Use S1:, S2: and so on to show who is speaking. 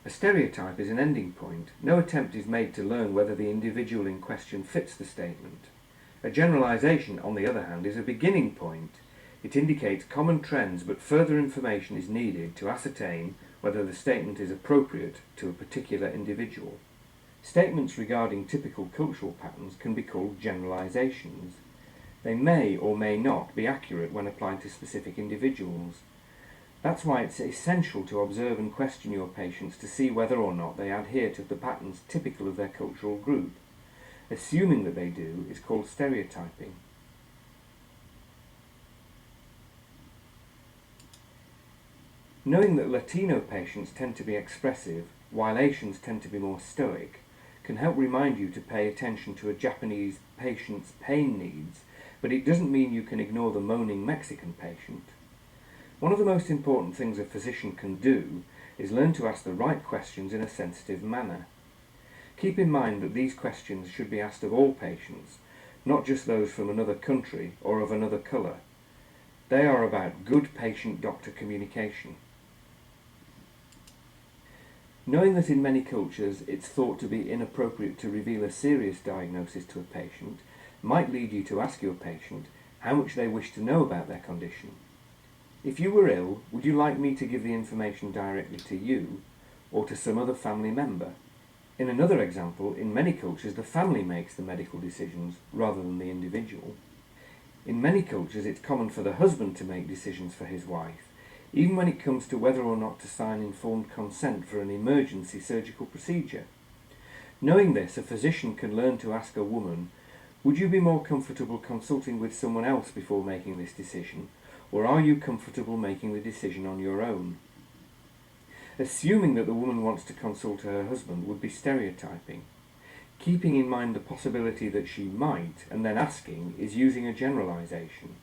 S1: A stereotype is an ending point. No attempt is made to learn whether the individual in question fits the statement. A generalization, on the other hand, is a beginning point. It indicates common trends, but further information is needed to ascertain whether the statement is appropriate to a particular individual. Statements regarding typical cultural patterns can be called generalizations. They may or may not be accurate when applied to specific individuals. That's why it's essential to observe and question your patients to see whether or not they adhere to the patterns typical of their cultural group. Assuming that they do is called stereotyping. Knowing that Latino patients tend to be expressive, while Asians tend to be more stoic, can help remind you to pay attention to a Japanese patient's pain needs, but it doesn't mean you can ignore the moaning Mexican patient. One of the most important things a physician can do is learn to ask the right questions in a sensitive manner. Keep in mind that these questions should be asked of all patients, not just those from another country or of another colour. They are about good patient-doctor communication. Knowing that in many cultures it's thought to be inappropriate to reveal a serious diagnosis to a patient might lead you to ask your patient how much they wish to know about their condition. If you were ill, would you like me to give the information directly to you or to some other family member? In another example, in many cultures the family makes the medical decisions rather than the individual. In many cultures it's common for the husband to make decisions for his wife, even when it comes to whether or not to sign informed consent for an emergency surgical procedure. Knowing this, a physician can learn to ask a woman, would you be more comfortable consulting with someone else before making this decision, or are you comfortable making the decision on your own? Assuming that the woman wants to consult her husband would be stereotyping. Keeping in mind the possibility that she might, and then asking, is using a generalization.